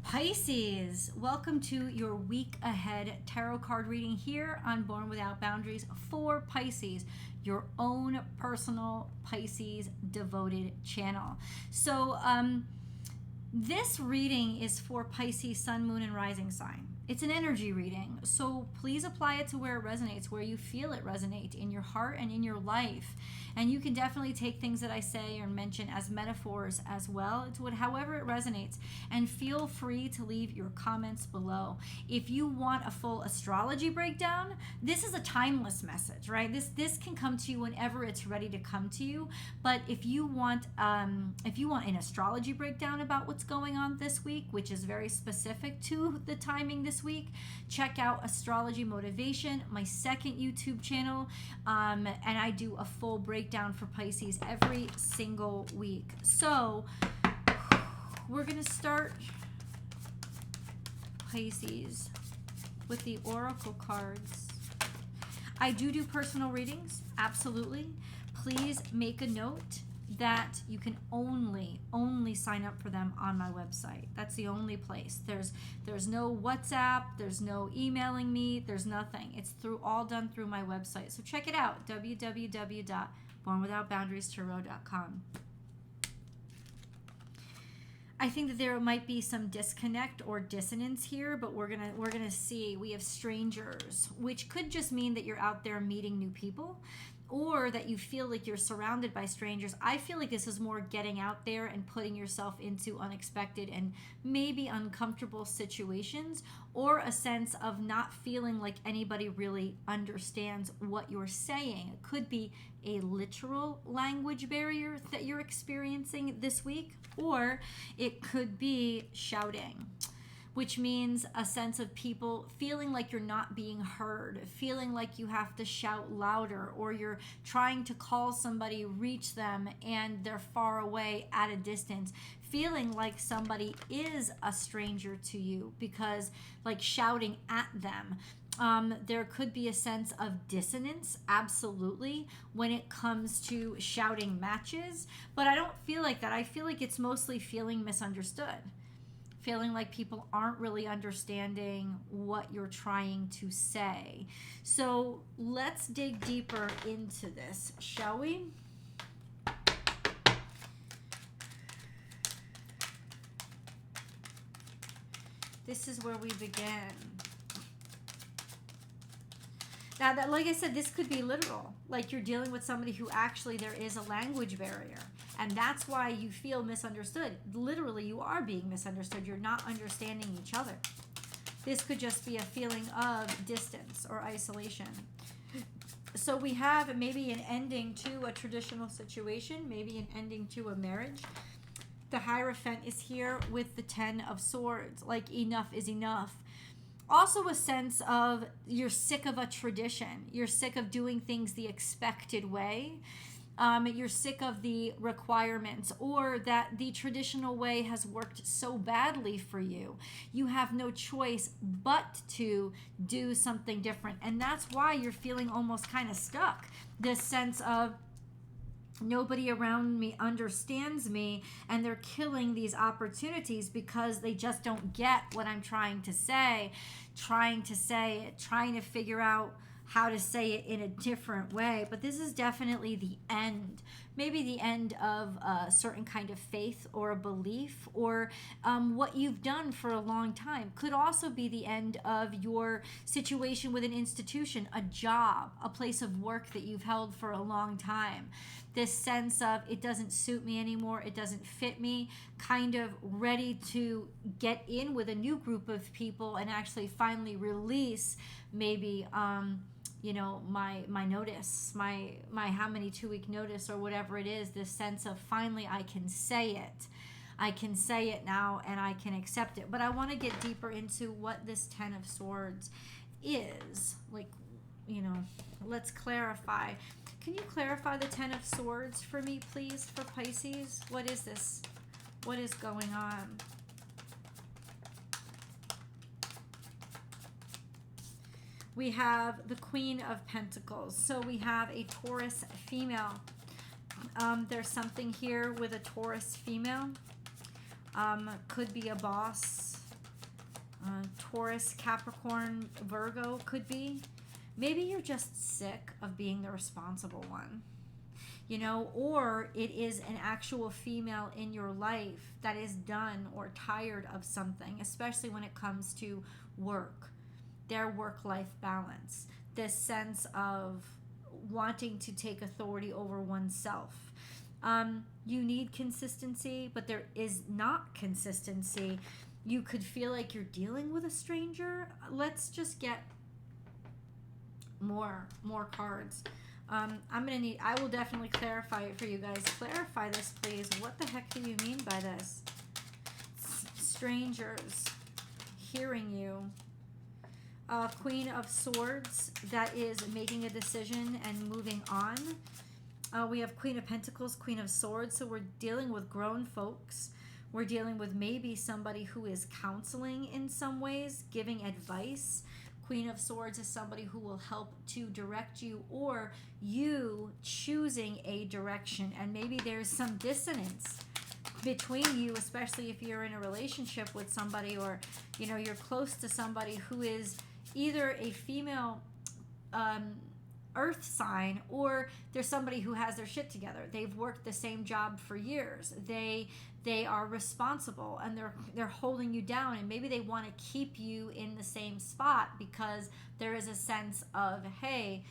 Pisces, welcome to your week ahead tarot card reading here on Born Without Boundaries for Pisces, your own personal Pisces devoted channel. So this reading is for Pisces sun, moon, and rising sign. It's an energy reading, so please apply it to where it resonates, where you feel it resonate in your heart and in your life. And you can definitely take things that I say or mention as metaphors as well. It's however it resonates. And feel free to leave your comments below. If you want a full astrology breakdown, this is a timeless message, right? This can come to you whenever it's ready to come to you. But if you want an astrology breakdown about what's going on this week, which is very specific to the timing this week, check out Astrology Motivation, my second YouTube channel, and I do a full breakdown for Pisces every single week. So we're gonna start Pisces with the oracle cards. I do personal readings, absolutely. Please make a note that you can only sign up for them on my website. That's the only place. There's no WhatsApp, there's no emailing me, there's nothing. It's all done through my website. So check it out, www.bornwithoutboundariestarot.com. I think that there might be some disconnect or dissonance here, but we're gonna see. We have strangers, which could just mean that you're out there meeting new people, or that you feel like you're surrounded by strangers. I feel like this is more getting out there and putting yourself into unexpected and maybe uncomfortable situations, or a sense of not feeling like anybody really understands what you're saying. It could be a literal language barrier that you're experiencing this week, or it could be shouting, which means a sense of people feeling like you're not being heard, feeling like you have to shout louder, or you're trying to call somebody, reach them, and they're far away at a distance, feeling like somebody is a stranger to you because like shouting at them. There could be a sense of dissonance, absolutely, when it comes to shouting matches, but I don't feel like that. I feel like it's mostly feeling misunderstood. Feeling like people aren't really understanding what you're trying to say. So let's dig deeper into this, shall we? This is where we begin. Now, that, like I said, this could be literal. Like you're dealing with somebody who actually there is a language barrier. And that's why you feel misunderstood. Literally, you are being misunderstood. You're not understanding each other. This could just be a feeling of distance or isolation. So we have maybe an ending to a traditional situation, maybe an ending to a marriage. The Hierophant is here with the 10 of Swords. Like enough is enough. Also a sense of you're sick of a tradition. You're sick of doing things the expected way. You're sick of the requirements, or that the traditional way has worked so badly for you. You have no choice but to do something different. And that's why you're feeling almost kind of stuck. This sense of nobody around me understands me, and they're killing these opportunities because they just don't get what I'm trying to say it, trying to figure out how to say it in a different way. But this is definitely the end, maybe the end of a certain kind of faith or a belief, or what you've done for a long time. Could also be the end of your situation with an institution, a job, a place of work that you've held for a long time. This sense of it doesn't suit me anymore, it doesn't fit me, kind of ready to get in with a new group of people and actually finally release maybe my notice, my how many 2-week notice or whatever it is. This sense of finally I can say it now and I can accept it. But I want to get deeper into what this 10 of Swords is. Like, let's clarify. Can you clarify the 10 of Swords for me, please, for Pisces? What is this? What is going on? We have the Queen of Pentacles. So we have a Taurus female. There's something here with a Taurus female. Could be a boss. Taurus, Capricorn, Virgo could be. Maybe you're just sick of being the responsible one, you know, or it is an actual female in your life that is done or tired of something, especially when it comes to work, their work-life balance, this sense of wanting to take authority over oneself. You need consistency, but there is not consistency. You could feel like you're dealing with a stranger. Let's just get more cards. I will definitely clarify it for you guys. Clarify this, please. What the heck do you mean by this? Strangers hearing you. Queen of Swords that is making a decision and moving on. We have Queen of Pentacles, Queen of Swords. So we're dealing with grown folks. We're dealing with maybe somebody who is counseling in some ways, giving advice. Queen of Swords is somebody who will help to direct you, or you choosing a direction. And maybe there's some dissonance between you, especially if you're in a relationship with somebody, or you know, you're close to somebody who is either a female earth sign, or there's somebody who has their shit together. They've worked the same job for years. They are responsible, and they're holding you down, and maybe they want to keep you in the same spot because there is a sense of, hey,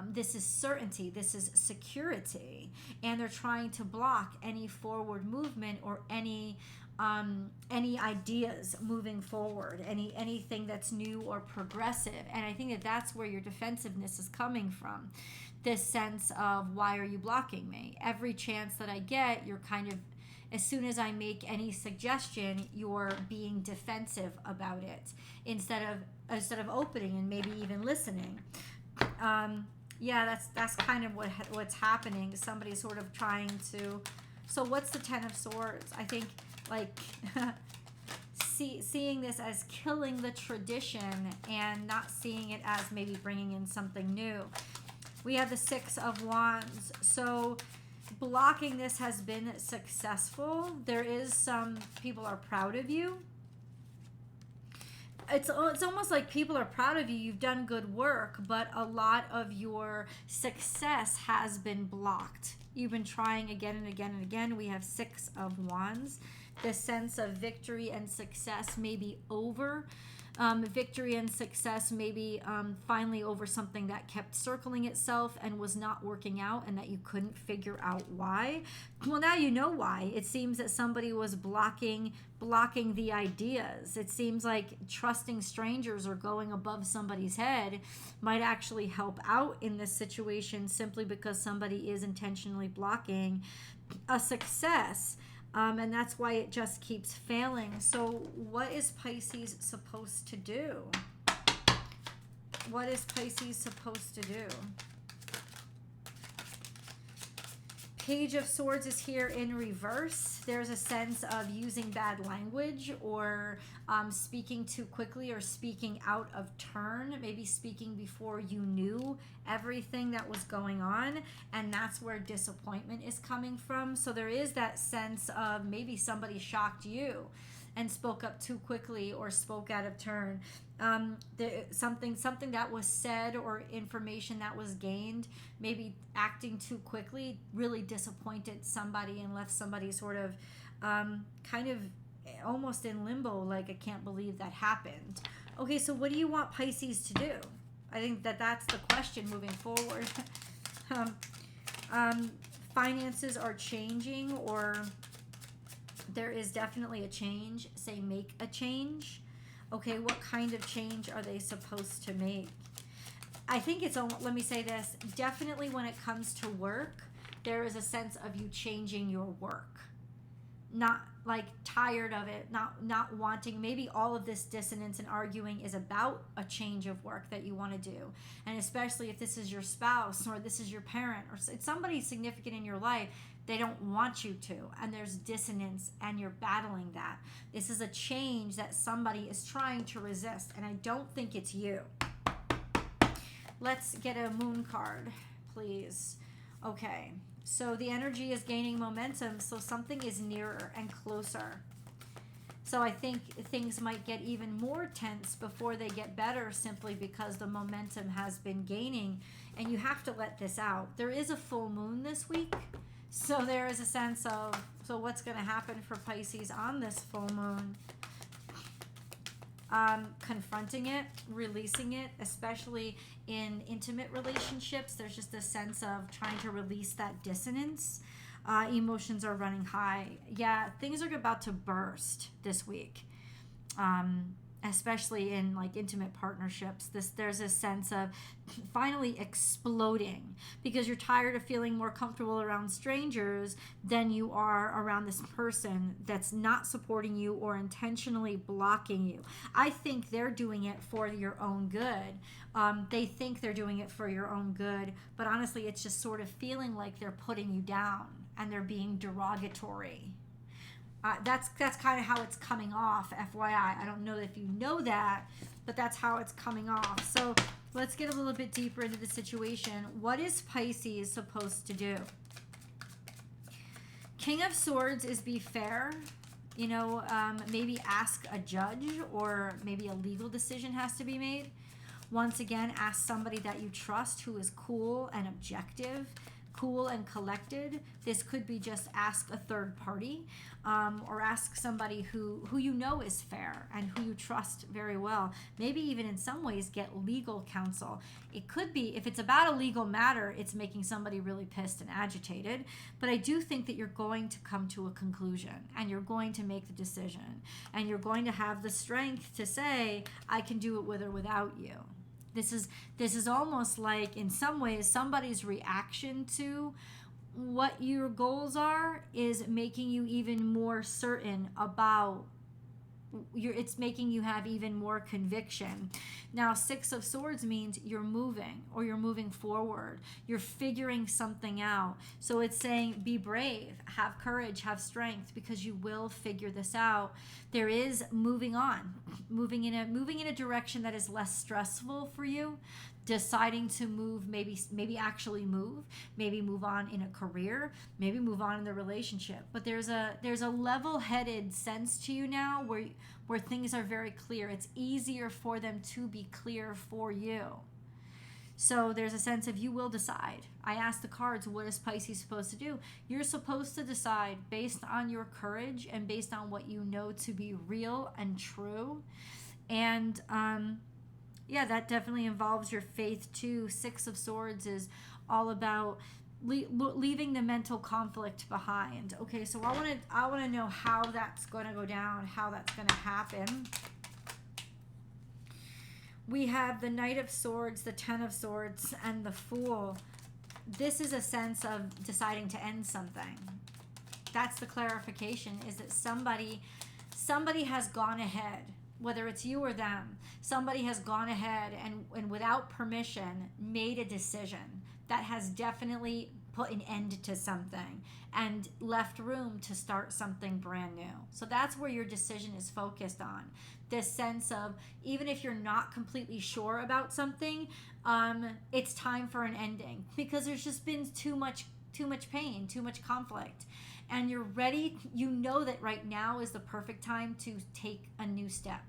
this is certainty, this is security, and they're trying to block any forward movement or any ideas moving forward, anything that's new or progressive. And I think that that's where your defensiveness is coming from. This sense of, why are you blocking me? Every chance that I get, you're kind of, as soon as I make any suggestion, you're being defensive about it instead of opening and maybe even listening. Yeah, that's kind of what's happening. Somebody's sort of trying to. So what's the Ten of Swords? I think, like, seeing this as killing the tradition and not seeing it as maybe bringing in something new. We have the Six of Wands. So blocking this has been successful. There is some people are proud of you. It's almost like people are proud of you. You've done good work, but a lot of your success has been blocked. You've been trying again and again and again. We have Six of Wands. The sense of victory and success may be over. Victory and success maybe finally over something that kept circling itself and was not working out, and that you couldn't figure out why. Well, now you know why. It seems that somebody was blocking the ideas. It seems like trusting strangers or going above somebody's head might actually help out in this situation, simply because somebody is intentionally blocking a success. And that's why it just keeps failing. So what is Pisces supposed to do? What is Pisces supposed to do? Page of Swords is here in reverse. There's a sense of using bad language, or speaking too quickly, or speaking out of turn, maybe speaking before you knew everything that was going on, and that's where disappointment is coming from. So there is that sense of maybe somebody shocked you and spoke up too quickly, or spoke out of turn. Something that was said, or information that was gained, maybe acting too quickly, really disappointed somebody and left somebody sort of kind of almost in limbo, like, I can't believe that happened. Okay, so what do you want Pisces to do? I think that's the question moving forward. Finances are changing, or there is definitely a change. Say, make a change. Okay, what kind of change are they supposed to make? I think it's, let me say this, definitely when it comes to work, there is a sense of you changing your work. Not like tired of it, not wanting, maybe all of this dissonance and arguing is about a change of work that you want to do. And especially if this is your spouse, or this is your parent, or it's somebody significant in your life, they don't want you to, and there's dissonance, and you're battling that. This is a change that somebody is trying to resist, and I don't think it's you. Let's get a moon card, please. Okay, so the energy is gaining momentum, so something is nearer and closer. So I think things might get even more tense before they get better, simply because the momentum has been gaining, and you have to let this out. There is a full moon this week, so there is a sense of, so what's going to happen for Pisces on this full moon? Confronting it, releasing it, especially in intimate relationships. There's just a sense of trying to release that dissonance. Emotions are running high. Yeah, things are about to burst this week, especially in like intimate partnerships. There's a sense of finally exploding, because you're tired of feeling more comfortable around strangers than you are around this person that's not supporting you or intentionally blocking you. I think they're doing it for your own good. They think they're doing it for your own good, but honestly, it's just sort of feeling like they're putting you down and they're being derogatory. That's kind of how it's coming off, FYI. I don't know if you know that, but that's how it's coming off. So let's get a little bit deeper into the situation. What is Pisces supposed to do? King of Swords is be fair. You know, maybe ask a judge, or maybe a legal decision has to be made. Once again, ask somebody that you trust who is cool and objective, cool and collected. This could be just ask a third party, or ask somebody who you know is fair and who you trust very well. Maybe even in some ways get legal counsel. It could be, if it's about a legal matter, it's making somebody really pissed and agitated. But I do think that you're going to come to a conclusion, and you're going to make the decision, and you're going to have the strength to say, I can do it with or without you. This is almost like, in some ways, somebody's reaction to what your goals are is making you even more certain about it's making you have even more conviction. Now, Six of Swords means you're moving, or you're moving forward. You're figuring something out. So it's saying, be brave, have courage, have strength, because you will figure this out. There is moving on, moving in a direction that is less stressful for you. Deciding to move, maybe actually move, maybe move on in a career, maybe move on in the relationship. But there's a level-headed sense to you now where things are very clear. It's easier for them to be clear for you. So there's a sense of you will decide. I asked the cards, what is Pisces supposed to do? You're supposed to decide based on your courage and based on what you know to be real and true. And yeah, that definitely involves your faith too. Six of Swords is all about leaving the mental conflict behind. Okay, so I want to know how that's going to go down, how that's going to happen. We have the Knight of Swords, the Ten of Swords, and the Fool. This is a sense of deciding to end something. That's the clarification, is that somebody has gone ahead. Whether it's you or them, somebody has gone ahead and without permission made a decision that has definitely put an end to something and left room to start something brand new. So that's where your decision is focused on. This sense of, even if you're not completely sure about something, it's time for an ending, because there's just been too much pain, too much conflict. And you're ready, you know that right now is the perfect time to take a new step,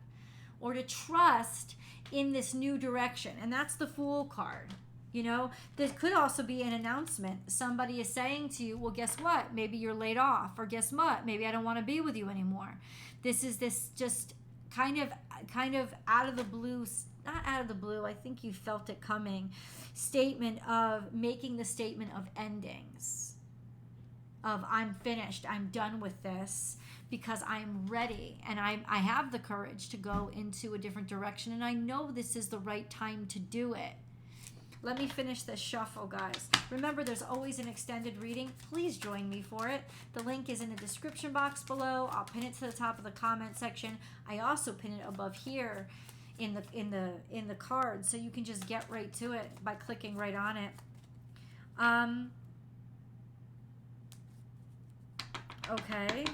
or to trust in this new direction. And that's the Fool card. You know, this could also be an announcement. Somebody is saying to you, well, guess what? Maybe you're laid off, or guess what? Maybe I don't want to be with you anymore. This is this just kind of out of the blue, not out of the blue, I think you felt it coming, statement of making the statement of endings. Of, I'm finished, I'm done with this, because I'm ready, and I have the courage to go into a different direction, and I know this is the right time to do it. Let me finish this shuffle, guys. Remember, there's always an extended reading. Please join me for it. The link is in the description box below. I'll pin it to the top of the comment section. I also pin it above here in the card, so you can just get right to it by clicking right on it. Okay,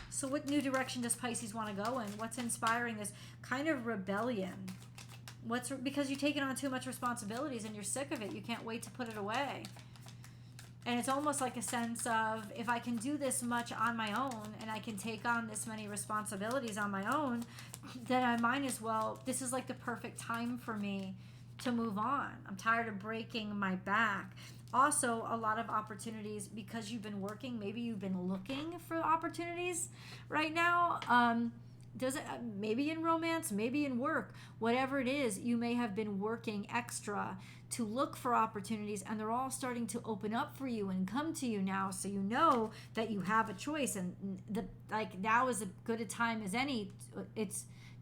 so what new direction does Pisces want to go in? What's inspiring this kind of rebellion? Because you've taken on too much responsibilities and you're sick of it. You can't wait to put it away. And it's almost like a sense of, if I can do this much on my own and I can take on this many responsibilities on my own, then I might as well, this is like the perfect time for me to move on. I'm tired of breaking my back. Also, a lot of opportunities, because you've been working, maybe you've been looking for opportunities right now. Does it, maybe in romance, maybe in work, whatever it is, you may have been working extra to look for opportunities, and they're all starting to open up for you and come to you now, so you know that you have a choice, and now is as good a time as any.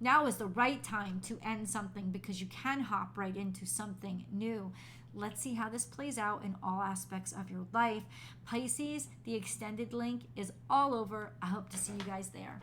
Now is the right time to end something, because you can hop right into something new. Let's see how this plays out in all aspects of your life. Pisces, the extended link is all over. I hope to see you guys there.